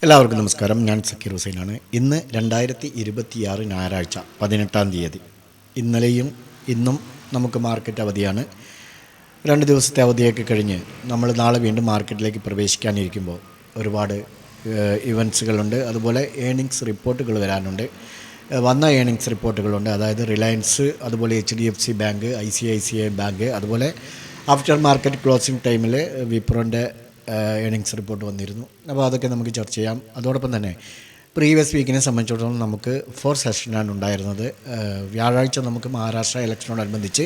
എല്ലാവർക്കും നമസ്കാരം. ഞാൻ സക്കീർ ഹുസൈനാണ്. ഇന്ന് 2026 ഞായറാഴ്ച 18-ാം തീയതി. ഇന്നലെയും ഇന്നും നമുക്ക് മാർക്കറ്റ് അവധിയാണ്. 2 ദിവസത്തെ അവധിയൊക്കെ കഴിഞ്ഞ് നമ്മൾ നാളെ വീണ്ടും മാർക്കറ്റിലേക്ക് പ്രവേശിക്കാനിരിക്കുമ്പോൾ ഒരുപാട് ഇവൻറ്റ്സുകളുണ്ട്. അതുപോലെ ഏണിങ്സ് റിപ്പോർട്ടുകൾ വരാനുണ്ട്. വന്ന ഏണിങ്സ് റിപ്പോർട്ടുകളുണ്ട്. അതായത് റിലയൻസ്, അതുപോലെ HDFC ബാങ്ക്, ICICI ബാങ്ക്, അതുപോലെ ആഫ്റ്റർ മാർക്കറ്റ് ക്ലോസിംഗ് ടൈമിൽ വിപ്രോൻ്റെ ഏണിങ്സ് റിപ്പോർട്ട് വന്നിരുന്നു. അപ്പോൾ അതൊക്കെ നമുക്ക് ചർച്ച ചെയ്യാം. അതോടൊപ്പം തന്നെ പ്രീവിയസ് വീക്കിനെ സംബന്ധിച്ചിടത്തോളം നമുക്ക് 4 സെഷനാണ് ഉണ്ടായിരുന്നത്. വ്യാഴാഴ്ച നമുക്ക് മഹാരാഷ്ട്ര ഇലക്ഷനോടനുബന്ധിച്ച്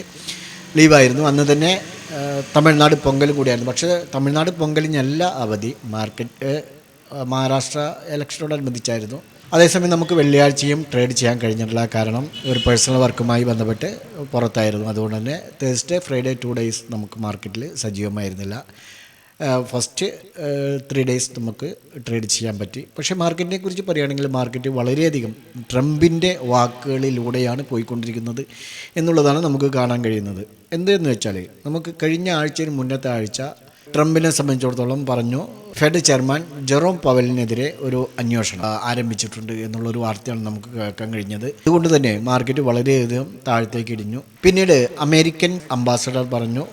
ലീവായിരുന്നു. അന്ന് തന്നെ തമിഴ്നാട് പൊങ്കലും കൂടിയായിരുന്നു. പക്ഷേ തമിഴ്നാട് പൊങ്കലിനല്ല അവധി, മഹാരാഷ്ട്ര ഇലക്ഷനോടനുബന്ധിച്ചായിരുന്നു. അതേസമയം നമുക്ക് വെള്ളിയാഴ്ചയും ട്രേഡ് ചെയ്യാൻ കഴിഞ്ഞിട്ടില്ല. കാരണം ഒരു പേഴ്സണൽ വർക്കുമായി ബന്ധപ്പെട്ട് പുറത്തായിരുന്നു. അതുകൊണ്ട് തന്നെ തേഴ്സ്ഡേ, ഫ്രൈഡേ 2 ഡേയ്സ് നമുക്ക് മാർക്കറ്റിൽ സജീവമായിരുന്നില്ല. ഫസ്റ്റ് 3 ഡേയ്സ് നമുക്ക് ട്രേഡ് ചെയ്യാൻ പറ്റി. പക്ഷേ മാർക്കറ്റിനെ കുറിച്ച് പറയുകയാണെങ്കിൽ മാർക്കറ്റ് വളരെയധികം ട്രംപിൻ്റെ വാക്കുകളിലൂടെയാണ് പോയിക്കൊണ്ടിരിക്കുന്നത് എന്നുള്ളതാണ് നമുക്ക് കാണാൻ കഴിയുന്നത്. എന്തെന്ന് വെച്ചാൽ നമുക്ക് കഴിഞ്ഞ ആഴ്ചയിൽ മുന്നത്തെ ആഴ്ച ട്രംപിനെ സംബന്ധിച്ചിടത്തോളം പറഞ്ഞു, ഫെഡ് ചെയർമാൻ ജെറോം പവലിനെതിരെ ഒരു അന്വേഷണം ആരംഭിച്ചിട്ടുണ്ട് എന്നുള്ളൊരു വാർത്തയാണ് നമുക്ക് കേൾക്കാൻ കഴിഞ്ഞത്. അതുകൊണ്ട് തന്നെ മാർക്കറ്റ് വളരെയധികം താഴത്തേക്ക് ഇടിഞ്ഞു. പിന്നീട് അമേരിക്കൻ അംബാസഡർ പറഞ്ഞു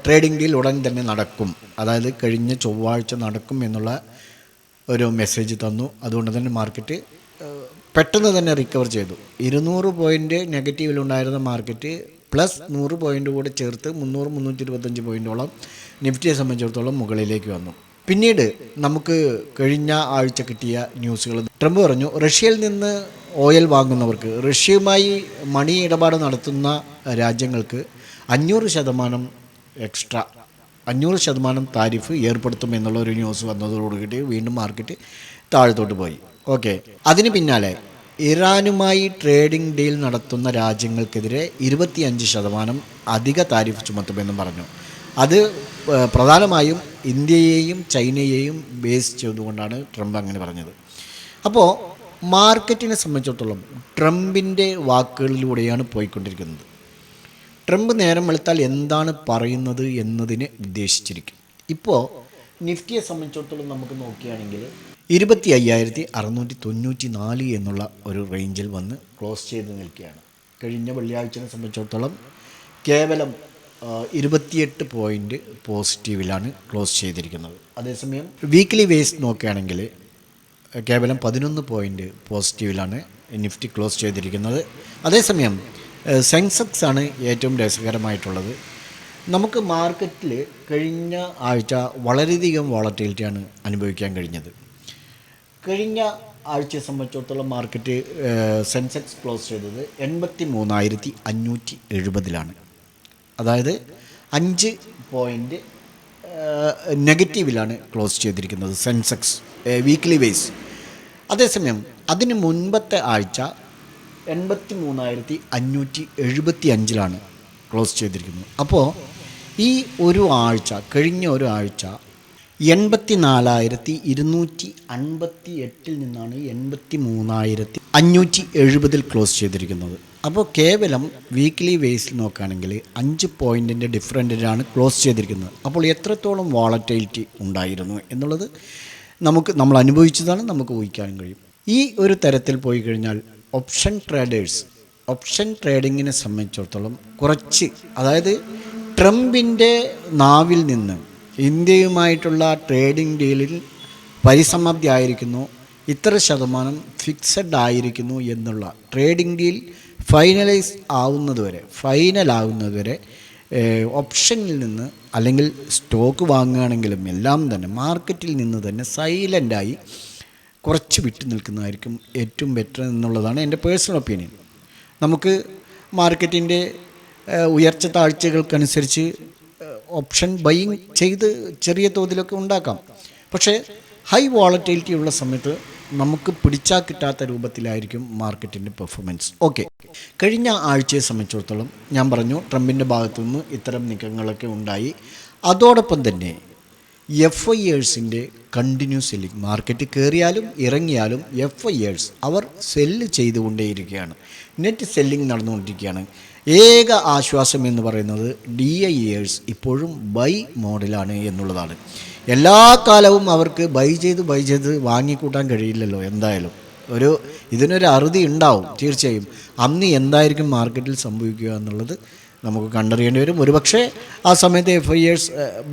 ട്രേഡിംഗ് ഡീൽ ഉടൻ തന്നെ നടക്കും, അതായത് കഴിഞ്ഞ ചൊവ്വാഴ്ച നടക്കും എന്നുള്ള ഒരു മെസ്സേജ് തന്നു. അതുകൊണ്ട് തന്നെ മാർക്കറ്റ് പെട്ടെന്ന് തന്നെ റിക്കവർ ചെയ്തു. 200 പോയിൻ്റ് നെഗറ്റീവിലുണ്ടായിരുന്ന മാർക്കറ്റ് പ്ലസ് 100 പോയിൻ്റ് കൂടെ ചേർത്ത് 300-325 പോയിൻ്റോളം നിഫ്റ്റിയെ സംബന്ധിച്ചിടത്തോളം മുകളിലേക്ക് വന്നു. പിന്നീട് നമുക്ക് കഴിഞ്ഞ ആഴ്ച കിട്ടിയ ന്യൂസുകൾ, ട്രംപ് പറഞ്ഞു റഷ്യയിൽ നിന്ന് ഓയിൽ വാങ്ങുന്നവർക്ക്, റഷ്യയുമായി മണി ഇടപാട് നടത്തുന്ന രാജ്യങ്ങൾക്ക് 500% എക്സ്ട്രാ 500% താരിഫ് ഏർപ്പെടുത്തുമെന്നുള്ള ഒരു ന്യൂസ് വന്നതോടുകൂടി വീണ്ടും മാർക്കറ്റ് താഴത്തോട്ട് പോയി. ഓക്കെ, അതിന് പിന്നാലെ ഇറാനുമായി ട്രേഡിംഗ് ഡീൽ നടത്തുന്ന രാജ്യങ്ങൾക്കെതിരെ 25% അധിക താരിഫ് ചുമത്തുമെന്നും പറഞ്ഞു. അത് പ്രധാനമായും ഇന്ത്യയെയും ചൈനയെയും ബേസ് ചെയ്തുകൊണ്ടാണ് ട്രംപ് അങ്ങനെ പറഞ്ഞത്. അപ്പോൾ മാർക്കറ്റിനെ സംബന്ധിച്ചിടത്തോളം ട്രംപിൻ്റെ വാക്കുകളിലൂടെയാണ് പോയിക്കൊണ്ടിരിക്കുന്നത്. ട്രംപ് നേരം വെളുത്താൽ എന്താണ് പറയുന്നത് എന്നതിനെ ഉദ്ദേശിച്ചിരിക്കും. ഇപ്പോൾ നിഫ്റ്റിയെ സംബന്ധിച്ചിടത്തോളം നമുക്ക് നോക്കുകയാണെങ്കിൽ 25,694 എന്നുള്ള ഒരു റേഞ്ചിൽ വന്ന് ക്ലോസ് ചെയ്ത് നിൽക്കുകയാണ്. കഴിഞ്ഞ വെള്ളിയാഴ്ചയെ സംബന്ധിച്ചിടത്തോളം കേവലം 28 പോയിൻ്റ് പോസിറ്റീവിലാണ് ക്ലോസ് ചെയ്തിരിക്കുന്നത്. അതേസമയം വീക്ക്ലി വേസ് നോക്കുകയാണെങ്കിൽ കേവലം 11 പോയിൻ്റ് പോസിറ്റീവിലാണ് നിഫ്റ്റി ക്ലോസ് ചെയ്തിരിക്കുന്നത്. അതേസമയം സെൻസെക്സ് ആണ് ഏറ്റവും രസകരമായിട്ടുള്ളത്. നമുക്ക് മാർക്കറ്റിൽ കഴിഞ്ഞ ആഴ്ച വളരെയധികം വോളറ്റിലിറ്റിയാണ് അനുഭവിക്കാൻ കഴിഞ്ഞത്. കഴിഞ്ഞ ആഴ്ചയെ സംബന്ധിച്ചിടത്തോളം മാർക്കറ്റ് സെൻസെക്സ് ക്ലോസ് ചെയ്തത് 83,570 അതായത് 5 പോയിൻ്റ് നെഗറ്റീവിലാണ് ക്ലോസ് ചെയ്തിരിക്കുന്നത് സെൻസെക്സ് വീക്ക്ലി വേസ്. അതേസമയം അതിന് മുൻപത്തെ ആഴ്ച 83,575 ക്ലോസ് ചെയ്തിരിക്കുന്നത്. അപ്പോൾ ഈ ഒരു ആഴ്ച, കഴിഞ്ഞ ഒരു ആഴ്ച 84,258 നിന്നാണ് 83,570 ക്ലോസ് ചെയ്തിരിക്കുന്നത്. അപ്പോൾ കേവലം വീക്ക്ലി വേസിൽ നോക്കുകയാണെങ്കിൽ 5 പോയിൻറ്റിൻ്റെ ഡിഫറൻറ്റിലാണ് ക്ലോസ് ചെയ്തിരിക്കുന്നത്. അപ്പോൾ എത്രത്തോളം വോളറ്റിലിറ്റി ഉണ്ടായിരുന്നു എന്നുള്ളത് നമ്മൾ അനുഭവിച്ചതാണ്, നമുക്ക് ഊഹിക്കാനും കഴിയും. ഈ ഒരു തരത്തിൽ പോയി കഴിഞ്ഞാൽ ഓപ്ഷൻ ട്രേഡിങ്ങിനെ സംബന്ധിച്ചിടത്തോളം കുറച്ച്, അതായത് ട്രംപിൻ്റെ നാവിൽ നിന്ന് ഇന്ത്യയുമായിട്ടുള്ള ട്രേഡിംഗ് ഡീലിൽ പരിസമാപ്തി ആയിരിക്കുന്നു, ഇത്ര ശതമാനം ഫിക്സഡ് ആയിരിക്കുന്നു എന്നുള്ള ട്രേഡിംഗ് ഡീൽ ഫൈനലാവുന്നതുവരെ ഓപ്ഷനിൽ നിന്ന്, അല്ലെങ്കിൽ സ്റ്റോക്ക് വാങ്ങുകയാണെങ്കിലും എല്ലാം തന്നെ മാർക്കറ്റിൽ നിന്ന് തന്നെ സൈലൻ്റായി കുറച്ച് വിട്ടു നിൽക്കുന്നതായിരിക്കും ഏറ്റവും ബെറ്റർ എന്നുള്ളതാണ് എൻ്റെ പേഴ്സണൽ ഒപ്പീനിയൻ. നമുക്ക് മാർക്കറ്റിൻ്റെ ഉയർച്ച താഴ്ചകൾക്കനുസരിച്ച് ഓപ്ഷൻ ബൈയിങ് ചെയ്ത് ചെറിയ തോതിലൊക്കെ ഉണ്ടാക്കാം. പക്ഷേ ഹൈ വോളറ്റിലിറ്റി ഉള്ള സമയത്ത് നമുക്ക് പിടിച്ചാൽ കിട്ടാത്ത രൂപത്തിലായിരിക്കും മാർക്കറ്റിൻ്റെ പെർഫോമൻസ്. ഓക്കെ, കഴിഞ്ഞ ആഴ്ചയെ സംബന്ധിച്ചിടത്തോളം ഞാൻ പറഞ്ഞു ട്രംപിൻ്റെ ഭാഗത്തു നിന്ന് ഇത്തരം നീക്കങ്ങളൊക്കെ ഉണ്ടായി. അതോടൊപ്പം തന്നെ FIErsൻ്റെ കണ്ടിന്യൂസ് സെല്ലിങ്, മാർക്കറ്റ് കയറിയാലും ഇറങ്ങിയാലും FIErs അവർ സെല്ല് ചെയ്തുകൊണ്ടേയിരിക്കുകയാണ്. നെറ്റ് സെല്ലിങ് നടന്നുകൊണ്ടിരിക്കുകയാണ്. ഏക ആശ്വാസം എന്ന് പറയുന്നത് DIAs ഇപ്പോഴും ബൈ മോഡിലാണ് എന്നുള്ളതാണ്. എല്ലാ കാലവും അവർക്ക് ബൈ ചെയ്ത് വാങ്ങിക്കൂട്ടാൻ കഴിയില്ലല്ലോ. എന്തായാലും ഇതിനൊരു അറുതി ഉണ്ടാവും തീർച്ചയായും. അന്ന് എന്തായിരിക്കും മാർക്കറ്റിൽ സംഭവിക്കുക എന്നുള്ളത് നമുക്ക് കണ്ടറിയേണ്ടി വരും. ഒരുപക്ഷെ ആ സമയത്ത് FIs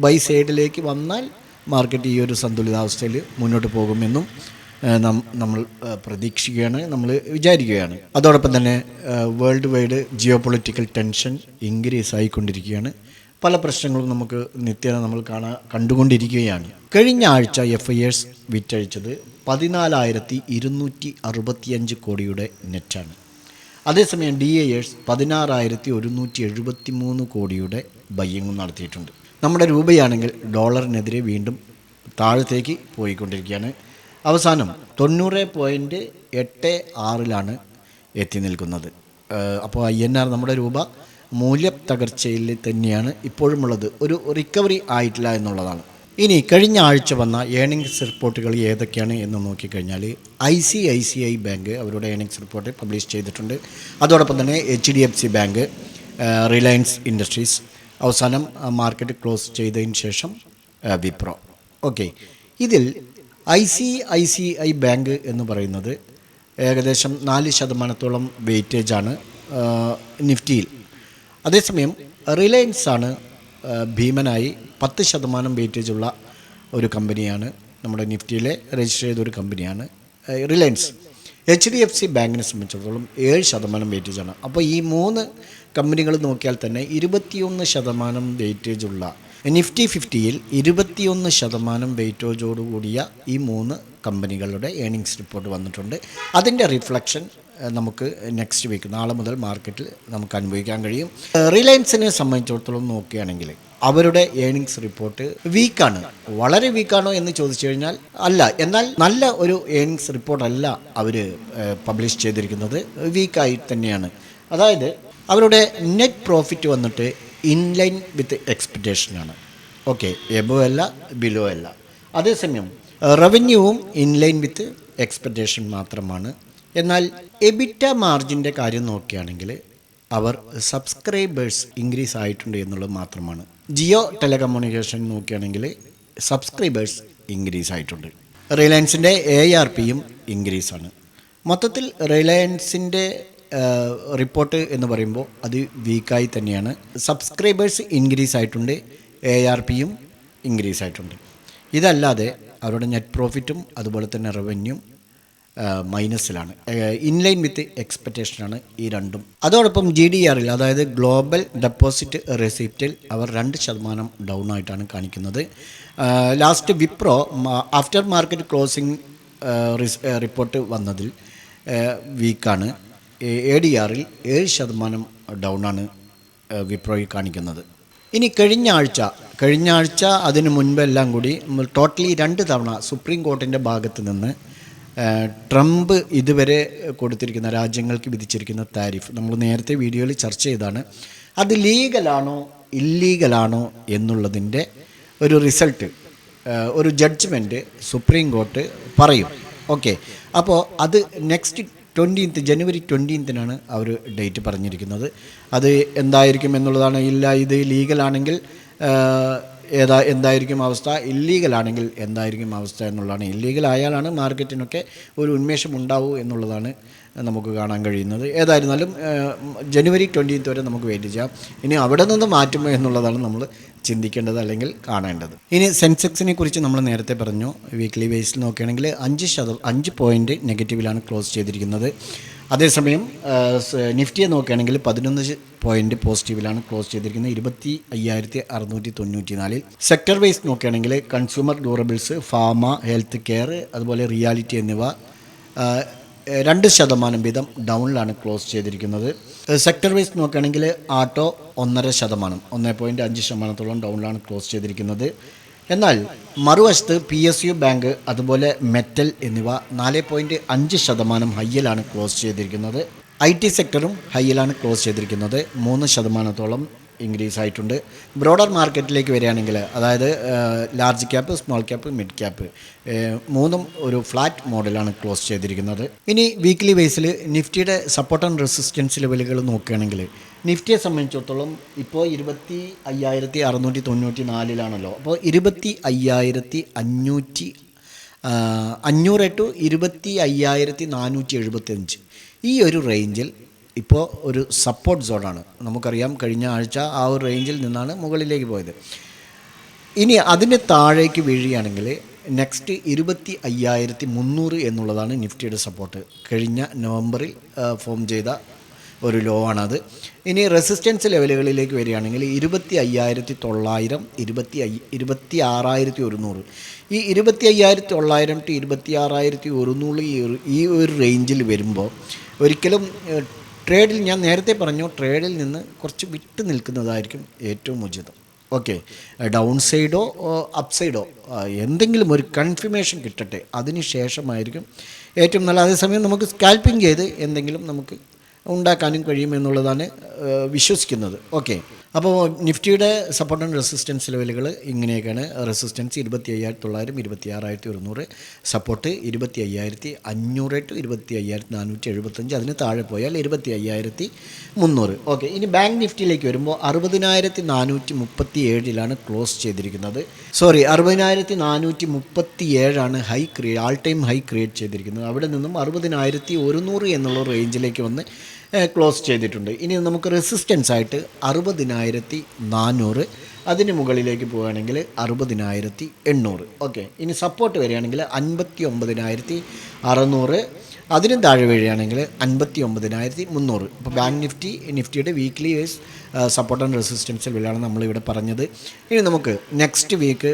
ബൈ സൈഡിലേക്ക് വന്നാൽ മാർക്കറ്റ് ഈ ഒരു സന്തുലിതാവസ്ഥയിൽ മുന്നോട്ട് പോകുമെന്നും നമ്മൾ പ്രതീക്ഷിക്കുകയാണ്, നമ്മൾ വിചാരിക്കുകയാണ്. അതോടൊപ്പം തന്നെ world wide geo political tension increase ആയിക്കൊണ്ടിരിക്കുകയാണ്. പല പ്രശ്നങ്ങളും നമുക്ക് നിത്യേന നമ്മൾ കണ്ടുകൊണ്ടിരിക്കുകയാണ്. കഴിഞ്ഞ ആഴ്ച FIs വിറ്റഴിച്ചത് 14,265 കോടിയുടെ നെറ്റാണ്. അതേസമയം DIAs 16,173 കോടിയുടെ ബയ്യിങ്ങും നടത്തിയിട്ടുണ്ട്. നമ്മുടെ രൂപയാണെങ്കിൽ ഡോളറിനെതിരെ വീണ്ടും താഴത്തേക്ക് പോയിക്കൊണ്ടിരിക്കുകയാണ്. അവസാനം 90.86 എത്തി നിൽക്കുന്നത്. അപ്പോൾ INR നമ്മുടെ രൂപ മൂല്യ തകർച്ചയിൽ തന്നെയാണ് ഇപ്പോഴുമുള്ളത്. ഒരു റിക്കവറി ആയിട്ടില്ല എന്നുള്ളതാണ്. ഇനി കഴിഞ്ഞ ആഴ്ച വന്ന ഏണിങ്സ് റിപ്പോർട്ടുകൾ ഏതൊക്കെയാണ് എന്ന് നോക്കിക്കഴിഞ്ഞാൽ ICICI ബാങ്ക് അവരുടെ ഏണിങ്സ് റിപ്പോർട്ട് പബ്ലിഷ് ചെയ്തിട്ടുണ്ട്. അതോടൊപ്പം തന്നെ HDFC ബാങ്ക്, റിലയൻസ് ഇൻഡസ്ട്രീസ്, അവസാനം മാർക്കറ്റ് ക്ലോസ് ചെയ്തതിന് ശേഷം വിപ്രോ. ഓക്കെ, ഇതിൽ ICICI ബാങ്ക് എന്ന് പറയുന്നത് ഏകദേശം 4% വെയിറ്റേജാണ് നിഫ്റ്റിയിൽ. അതേസമയം റിലയൻസ് ആണ് ഭീമനായി 10% വെയിറ്റേജുള്ള ഒരു കമ്പനിയാണ്, നമ്മുടെ നിഫ്റ്റിയിലെ രജിസ്റ്റർ ചെയ്തൊരു കമ്പനിയാണ് റിലയൻസ്. HDFC ബാങ്കിനെ സംബന്ധിച്ചിടത്തോളം 7% വെയിറ്റേജാണ്. അപ്പോൾ ഈ 3 കമ്പനികൾ നോക്കിയാൽ തന്നെ 21% വെയിറ്റേജുള്ള നിഫ്റ്റി 50യിൽ 21% വെയിറ്റേജോടുകൂടിയ ഈ 3 കമ്പനികളുടെ ഏണിങ്സ് റിപ്പോർട്ട് വന്നിട്ടുണ്ട്. അതിൻ്റെ റിഫ്ലക്ഷൻ നമുക്ക് നെക്സ്റ്റ് വീക്ക് നാളെ മുതൽ മാർക്കറ്റിൽ നമുക്ക് അനുഭവിക്കാൻ കഴിയും. റിലയൻസിനെ സംബന്ധിച്ചിടത്തോളം നോക്കുകയാണെങ്കിൽ അവരുടെ ഏണിങ്സ് റിപ്പോർട്ട് വീക്കാണ്. വളരെ വീക്കാണോ എന്ന് ചോദിച്ചു കഴിഞ്ഞാൽ അല്ല, എന്നാൽ നല്ല ഒരു ഏണിങ്സ് റിപ്പോർട്ടല്ല അവർ പബ്ലിഷ് ചെയ്തിരിക്കുന്നത്, വീക്കായി തന്നെയാണ്. അതായത് അവരുടെ നെറ്റ് പ്രോഫിറ്റ് വന്നിട്ട് ഇൻലൈൻ വിത്ത് എക്സ്പെക്റ്റേഷനാണ്. ഓക്കെ, എബോ അല്ല, ബിലോ അല്ല. അതേസമയം റവന്യൂവും ഇൻലൈൻ വിത്ത് എക്സ്പെക്റ്റേഷൻ മാത്രമാണ്. എന്നാൽ എബിറ്റ മാർജിൻ്റെ കാര്യം നോക്കുകയാണെങ്കിൽ അവർ സബ്സ്ക്രൈബേഴ്സ് ഇൻക്രീസ് ആയിട്ടുണ്ട് എന്നുള്ളത് മാത്രമാണ്. ജിയോ ടെലികമ്മ്യൂണിക്കേഷൻ നോക്കുകയാണെങ്കിൽ സബ്സ്ക്രൈബേഴ്സ് ഇൻക്രീസ് ആയിട്ടുണ്ട്. റിലയൻസിൻ്റെ ARPയും ഇൻക്രീസാണ്. മൊത്തത്തിൽ റിലയൻസിൻ്റെ റിപ്പോർട്ട് എന്ന് പറയുമ്പോൾ അത് വീക്കായി തന്നെയാണ്. സബ്സ്ക്രൈബേഴ്സ് ഇൻക്രീസ് ആയിട്ടുണ്ട്, ARPയും ഇൻക്രീസ് ആയിട്ടുണ്ട്. ഇതല്ലാതെ അവരുടെ നെറ്റ് പ്രോഫിറ്റും അതുപോലെ തന്നെ റവന്യൂ മൈനസിലാണ്. ഇൻലൈൻ വിത്ത് എക്സ്പെക്റ്റേഷനാണ് ഈ രണ്ടും. അതോടൊപ്പം GDRൽ അതായത് ഗ്ലോബൽ ഡെപ്പോസിറ്റ് റെസിപ്റ്റിൽ അവർ 2% ഡൗൺ ആയിട്ടാണ് കാണിക്കുന്നത്. Last Wipro after market closing report വന്നതിൽ വീക്കാണ്. ADRൽ 7% ഡൗണാണ് വിപ്രോയിൽ കാണിക്കുന്നത്. ഇനി കഴിഞ്ഞ ആഴ്ച അതിന് മുൻപെല്ലാം കൂടി ടോട്ടലി 2 തവണ സുപ്രീം കോർട്ടിൻ്റെ ഭാഗത്ത് നിന്ന് ട്രംപ് ഇതുവരെ കൊടുത്തിരിക്കുന്ന രാജ്യങ്ങൾക്ക് വിധിച്ചിരിക്കുന്ന താരിഫ് നമ്മൾ നേരത്തെ വീഡിയോയിൽ ചർച്ച ചെയ്താണ്. അത് ലീഗലാണോ ഇല്ലീഗലാണോ എന്നുള്ളതിൻ്റെ ഒരു റിസൾട്ട്, ഒരു ജഡ്ജ്മെൻറ്റ് സുപ്രീം കോർട്ട് പറയും. ഓക്കെ, അപ്പോൾ അത് നെക്സ്റ്റ് 20th ജനുവരി 20th അവർ ഡേറ്റ് പറഞ്ഞിരിക്കുന്നത്. അത് എന്തായിരിക്കും എന്നുള്ളതാണ്. ഇല്ല, ഇത് ലീഗലാണെങ്കിൽ എന്തായിരിക്കും അവസ്ഥ, ഇല്ലീഗലാണെങ്കിൽ എന്തായിരിക്കും അവസ്ഥ എന്നുള്ളതാണ്. ഇല്ലീഗൽ ആയാലാണ് മാർക്കറ്റിനൊക്കെ ഒരു ഉന്മേഷം ഉണ്ടാവൂ എന്നുള്ളതാണ് നമുക്ക് കാണാൻ കഴിയുന്നത്. ഏതായിരുന്നാലും ജനുവരി 20th വരെ നമുക്ക് വെയിറ്റ് ചെയ്യാം. ഇനി അവിടെ നിന്ന് മാറ്റുമോ എന്നുള്ളതാണ് നമ്മൾ ചിന്തിക്കേണ്ടത് അല്ലെങ്കിൽ കാണേണ്ടത്. ഇനി സെൻസെക്സിനെ കുറിച്ച് നമ്മൾ നേരത്തെ പറഞ്ഞു. വീക്ക്ലി ബേസിൽ നോക്കുകയാണെങ്കിൽ 5 പോയിൻറ്റ് നെഗറ്റീവിലാണ് ക്ലോസ് ചെയ്തിരിക്കുന്നത്. അതേസമയം നിഫ്റ്റിയെ നോക്കുകയാണെങ്കിൽ 11 പോയിൻറ്റ് പോസിറ്റീവിലാണ് ക്ലോസ് ചെയ്തിരിക്കുന്നത്, 25,694. സെക്ടർ വൈസ് നോക്കുകയാണെങ്കിൽ consumer durables, pharma, health care, അതുപോലെ റിയാലിറ്റി എന്നിവ 2% വീതം ഡൗണിലാണ് ക്ലോസ് ചെയ്തിരിക്കുന്നത്. സെക്ടർ വൈസ് നോക്കുകയാണെങ്കിൽ ആട്ടോ 1.5%, 1.5% ഡൗണിലാണ് ക്ലോസ് ചെയ്തിരിക്കുന്നത്. എന്നാൽ മറുവശത്ത് PSU ബാങ്ക് അതുപോലെ മെറ്റൽ എന്നിവ 4.5% ഹൈയിലാണ് ക്ലോസ് ചെയ്തിരിക്കുന്നത്. IT സെക്ടറും ഹൈയിലാണ് ക്ലോസ് ചെയ്തിരിക്കുന്നത്, 3% ഇൻക്രീസ് ആയിട്ടുണ്ട്. ബ്രോഡർ മാർക്കറ്റിലേക്ക് വരികയാണെങ്കിൽ അതായത് large cap, small cap, mid cap മൂന്നും ഒരു ഫ്ലാറ്റ് മോഡലാണ് ക്ലോസ് ചെയ്തിരിക്കുന്നത്. ഇനി വീക്ക്ലി ബേസിൽ നിഫ്റ്റിയുടെ സപ്പോർട്ട് ആൻഡ് റെസിസ്റ്റൻസ് ലെവലുകൾ നോക്കുകയാണെങ്കിൽ നിഫ്റ്റിയെ സംബന്ധിച്ചിടത്തോളം ഇപ്പോൾ 25,694 അപ്പോൾ 500 ടു 25,475 ഈ ഒരു റേഞ്ചിൽ ഇപ്പോൾ ഒരു സപ്പോർട്ട് സോണാണ്. നമുക്കറിയാം കഴിഞ്ഞ ആഴ്ച ആ ഒരു റേഞ്ചിൽ നിന്നാണ് മുകളിലേക്ക് പോയത്. ഇനി അതിന് താഴേക്ക് വീഴുകയാണെങ്കിൽ നെക്സ്റ്റ് 25,300 എന്നുള്ളതാണ് നിഫ്റ്റിയുടെ സപ്പോർട്ട്. കഴിഞ്ഞ നവംബറിൽ ഫോം ചെയ്ത ഒരു ലോ ആണത്. ഇനി റെസിസ്റ്റൻസ് ലെവലുകളിലേക്ക് വരികയാണെങ്കിൽ 25,900, 26,100. ഈ 25,900 ടു 26,100 ഈ ഒരു റേഞ്ചിൽ വരുമ്പോൾ ഒരിക്കലും ട്രേഡിൽ, ഞാൻ നേരത്തെ പറഞ്ഞു, ട്രേഡിൽ നിന്ന് കുറച്ച് വിട്ട് നിൽക്കുന്നതായിരിക്കും ഏറ്റവും ഉചിതം. ഓക്കെ, ഡൗൺ സൈഡോ അപ്പ് സൈഡോ എന്തെങ്കിലും ഒരു കൺഫർമേഷൻ കിട്ടട്ടെ, അതിന് ശേഷമായിരിക്കും ഏറ്റവും നല്ല. അതേസമയം നമുക്ക് സ്കാൽപ്പിംഗ് ചെയ്ത് എന്തെങ്കിലും നമുക്ക് ഉണ്ടാക്കാനും കഴിയുമെന്നുള്ളതാണ് വിശ്വസിക്കുന്നത്. ഓക്കെ, അപ്പോൾ നിഫ്റ്റിയുടെ സപ്പോർട്ട് ആൻഡ് റെസിസ്റ്റൻസ് ലെവലുകൾ ഇങ്ങനെയൊക്കെയാണ്. റെസിസ്റ്റൻസ് 25,900, 26,100. Support 25,500 to 25,475. അതിന് താഴെ പോയാൽ 25,300. ഓക്കെ, ഇനി ബാങ്ക് നിഫ്റ്റിയിലേക്ക് വരുമ്പോൾ 60,437 ക്ലോസ് ചെയ്തിരിക്കുന്നത്. 60,437 ആൾ ടൈം ഹൈ ക്രിയേറ്റ് ചെയ്തിരിക്കുന്നത്. അവിടെ നിന്നും 60,100 എന്നുള്ള റേഞ്ചിലേക്ക് വന്ന് ക്ലോസ് ചെയ്തിട്ടുണ്ട്. ഇനി നമുക്ക് റെസിസ്റ്റൻസ് ആയിട്ട് 60,400, അതിന് മുകളിലേക്ക് പോവുകയാണെങ്കിൽ 60,800. ഓക്കെ, ഇനി സപ്പോർട്ട് വരികയാണെങ്കിൽ 59,600, അതിനും താഴെ വീഴുകയാണെങ്കിൽ 59,300. ഇപ്പോൾ ബാങ്ക് നിഫ്റ്റിയുടെ weekly wise support and resistance ലെവലാണ് നമ്മളിവിടെ പറഞ്ഞത്. ഇനി നമുക്ക് നെക്സ്റ്റ് വീക്ക്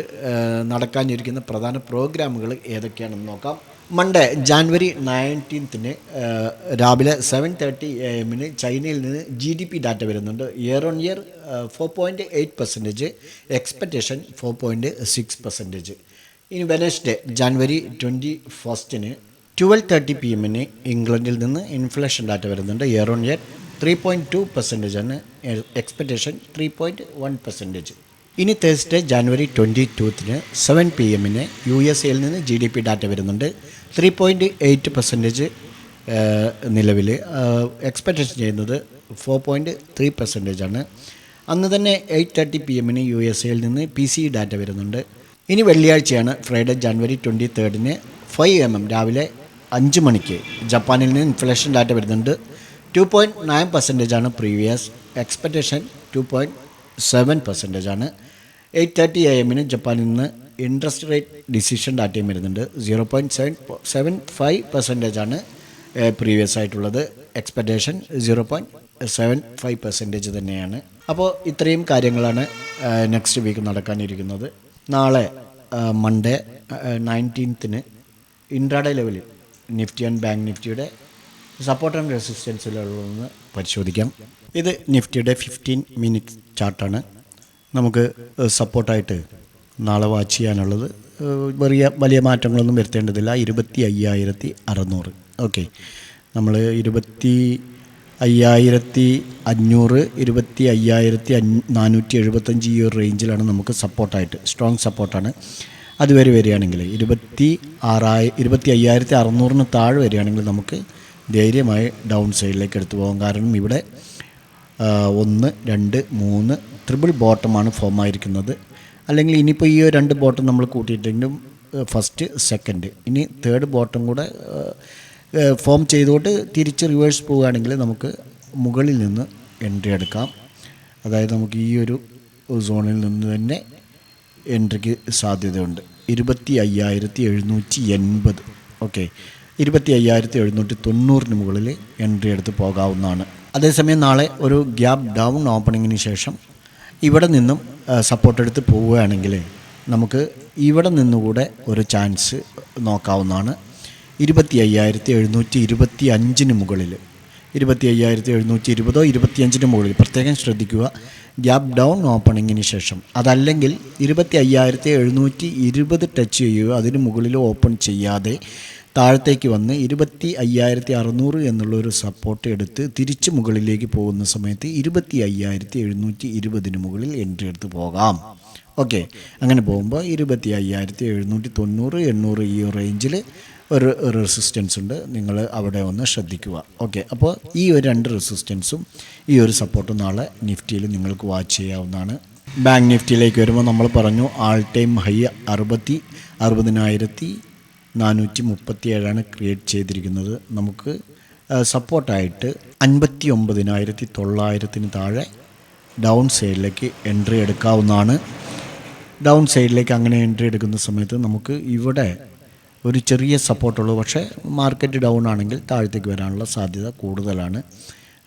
നടക്കാനിരിക്കുന്ന പ്രധാന പ്രോഗ്രാമുകൾ ഏതൊക്കെയാണെന്ന് നോക്കാം. മൺഡേ ജാനുവരി 19 രാവിലെ 7:30 AM ചൈനയിൽ നിന്ന് GDP ഡാറ്റ വരുന്നുണ്ട്. Year on year 4.8%, expectation 4.6%. ഇനി വെനസ്ഡേ ജാനുവരി 21 12:30 PM ഇംഗ്ലണ്ടിൽ നിന്ന് ഇൻഫ്ലേഷൻ ഡാറ്റ വരുന്നുണ്ട്. Year on year 3.2% expectation 3.1%. ഇനി തേഴ്സ്ഡേ ജാനുവരി 22 7 PM USA നിന്ന് GDP ഡാറ്റ വരുന്നുണ്ട്. 3.8% നിലവിൽ, എക്സ്പെക്റ്റേഷൻ ചെയ്യുന്നത് 4.3% അന്ന് തന്നെ 8:30 PM USA നിന്ന് PCE ഡാറ്റ വരുന്നുണ്ട്. ഇനി വെള്ളിയാഴ്ചയാണ്, ഫ്രൈഡേ ജാനുവരി 23 5 AM രാവിലെ 5 മണിക്ക് ജപ്പാനിൽ നിന്ന് ഇൻഫ്ലേഷൻ ഡാറ്റ വരുന്നുണ്ട്. 2.9% പ്രീവിയസ്, എക്സ്പെക്റ്റേഷൻ 2.7%. 8:30 AM ജപ്പാനിൽ നിന്ന് ഇൻട്രസ്റ്റ് റേറ്റ് ഡിസിഷൻ ഡാറ്റയും വരുന്നുണ്ട്. 0.75% പ്രീവിയസ് ആയിട്ടുള്ളത്, എക്സ്പെക്റ്റേഷൻ 0.75% തന്നെയാണ്. അപ്പോൾ ഇത്രയും കാര്യങ്ങളാണ് നെക്സ്റ്റ് വീക്ക് നടക്കാനിരിക്കുന്നത്. നാളെ മൺഡേ 19 ഇൻട്രാഡേ ലെവലിൽ നിഫ്റ്റി ആൻഡ് ബാങ്ക് നിഫ്റ്റിയുടെ സപ്പോർട്ട് ആൻഡ് റെസിസ്റ്റൻസിലുള്ളതെന്ന് പരിശോധിക്കാം. ഇത് നിഫ്റ്റിയുടെ 15 മിനിറ്റ് ചാർട്ടാണ്. നമുക്ക് സപ്പോർട്ടായിട്ട് നാളെ വാച്ച് ചെയ്യാനുള്ളത് വലിയ മാറ്റങ്ങളൊന്നും വരുത്തേണ്ടതില്ല. 25,600. ഓക്കെ, നമ്മൾ 25,500, 25,475 ഈ ഒരു റേഞ്ചിലാണ് നമുക്ക് സപ്പോർട്ടായിട്ട്, സ്ട്രോങ് സപ്പോർട്ടാണ്. അതുവരെ വരികയാണെങ്കിൽ 25,600 താഴെ വരികയാണെങ്കിൽ നമുക്ക് ധൈര്യമായി ഡൗൺ സൈഡിലേക്ക് എടുത്തു പോകാം. കാരണം ഇവിടെ 1, 2, 3 ട്രിപ്പിൾ ബോട്ടമാണ് ഫോം ആയിരിക്കുന്നത്. അല്ലെങ്കിൽ ഇനിയിപ്പോൾ ഈ 2 ബോട്ടം നമ്മൾ കൂട്ടിയിട്ടെങ്കിലും ഫസ്റ്റ്, സെക്കൻഡ്, ഇനി തേർഡ് ബോട്ടം കൂടെ ഫോം ചെയ്തുകൊണ്ട് തിരിച്ച് റിവേഴ്സ് പോവുകയാണെങ്കിൽ നമുക്ക് മുകളിൽ നിന്ന് എൻട്രി എടുക്കാം. അതായത് നമുക്ക് ഈ ഒരു സോണിൽ നിന്ന് തന്നെ എൻട്രിക്ക് സാധ്യതയുണ്ട്. 25,780. ഓക്കെ, 25,790 മുകളിൽ എൻട്രി എടുത്ത് പോകാവുന്നതാണ്. അതേസമയം നാളെ ഒരു ഗ്യാപ്പ് ഡൗൺ ഓപ്പണിങ്ങിന് ശേഷം ഇവിടെ നിന്നും സപ്പോർട്ട് എടുത്ത് പോവുകയാണെങ്കിൽ നമുക്ക് ഇവിടെ നിന്നുകൂടെ ഒരു ചാൻസ് നോക്കാവുന്നതാണ്. 25,725 മുകളിൽ, 25,720, 25 മുകളിൽ പ്രത്യേകം ശ്രദ്ധിക്കുക. ഗ്യാപ്പ് ഡൗൺ ഓപ്പണിങ്ങിന് ശേഷം, അതല്ലെങ്കിൽ 25,720 ടച്ച് ചെയ്യുക, അതിന് മുകളിൽ ഓപ്പൺ ചെയ്യാതെ താഴത്തേക്ക് വന്ന് 25,600 എന്നുള്ളൊരു സപ്പോർട്ട് എടുത്ത് തിരിച്ച് മുകളിലേക്ക് പോകുന്ന സമയത്ത് 25,720 മുകളിൽ എൻട്രി എടുത്ത് പോകാം. ഓക്കെ, അങ്ങനെ പോകുമ്പോൾ 25,790, 800 ഈ റേഞ്ചിൽ ഒരു റെസിസ്റ്റൻസ് ഉണ്ട്, നിങ്ങൾ അവിടെ ഒന്ന് ശ്രദ്ധിക്കുക. ഓക്കെ, അപ്പോൾ ഈ ഒരു 2 റെസിസ്റ്റൻസും ഈ ഒരു സപ്പോർട്ടും നാളെ നിഫ്റ്റിയിൽ നിങ്ങൾക്ക് വാച്ച് ചെയ്യാവുന്നതാണ്. ബാങ്ക് നിഫ്റ്റിയിലേക്ക് വരുമ്പോൾ നമ്മൾ പറഞ്ഞു ആൾ ടൈം ഹൈ 60,437 ക്രിയേറ്റ് ചെയ്തിരിക്കുന്നത്. നമുക്ക് സപ്പോർട്ടായിട്ട് 59,900 താഴെ ഡൗൺ സൈഡിലേക്ക് എൻട്രി എടുക്കാവുന്നതാണ്. ഡൗൺ സൈഡിലേക്ക് അങ്ങനെ എൻട്രി എടുക്കുന്ന സമയത്ത് നമുക്ക് ഇവിടെ ഒരു ചെറിയ സപ്പോർട്ടുള്ളൂ, പക്ഷേ മാർക്കറ്റ് ഡൗൺ ആണെങ്കിൽ താഴത്തേക്ക് വരാനുള്ള സാധ്യത കൂടുതലാണ്.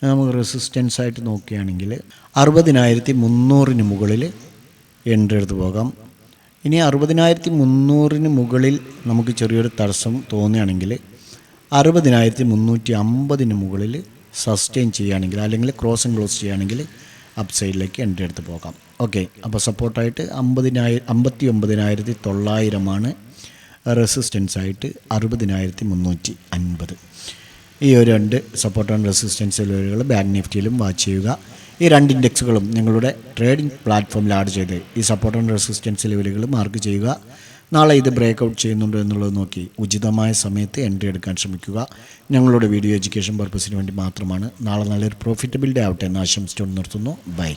നമുക്ക് റെസിസ്റ്റൻസ് ആയിട്ട് നോക്കുകയാണെങ്കിൽ 60,300 മുകളിൽ എൻട്രി എടുത്ത് പോകാം. ഇനി 60,300 മുകളിൽ നമുക്ക് ചെറിയൊരു തടസ്സം തോന്നുകയാണെങ്കിൽ 60,350 മുകളിൽ സസ്റ്റെയിൻ ചെയ്യുകയാണെങ്കിൽ അല്ലെങ്കിൽ ക്രോസ് ആൻഡ് ക്ലോസ് ചെയ്യുകയാണെങ്കിൽ അപ്പ് സൈഡിലേക്ക് എൻട്രി എടുത്ത് പോകാം. ഓക്കെ, അപ്പോൾ സപ്പോർട്ടായിട്ട് 59,900 റെസിസ്റ്റൻസ് ആയിട്ട് 60,350. ഈ ഒരു 2 സപ്പോർട്ട് ആൻഡ് റെസിസ്റ്റൻസ് ലെവലുകൾ ബാങ്ക് നിഫ്റ്റിയിലും വാച്ച് ചെയ്യുക. ഈ 2 ഇൻഡെക്സുകളും നിങ്ങളുടെ ട്രേഡിംഗ് പ്ലാറ്റ്ഫോമിൽ ആഡ് ചെയ്ത് ഈ സപ്പോർട്ട് ആൻഡ് റെസിസ്റ്റൻസ് ലെവലുകൾ മാർക്ക് ചെയ്യുക. നാളെ ഇത് ബ്രേക്ക് ഔട്ട് ചെയ്യുന്നുണ്ടോ എന്നുള്ളത് നോക്കി ഉചിതമായ സമയത്ത് എൻട്രി എടുക്കാൻ ശ്രമിക്കുക. ഞങ്ങളുടെ വീഡിയോ എഡ്യൂക്കേഷൻ പർപ്പസിന് വേണ്ടി മാത്രമാണ്. നാളെ നല്ലൊരു പ്രോഫിറ്റബിൾ ഡേ ആവട്ടെ എന്ന് ആശംസിച്ചുകൊണ്ട് നിർത്തുന്നു. ബൈ.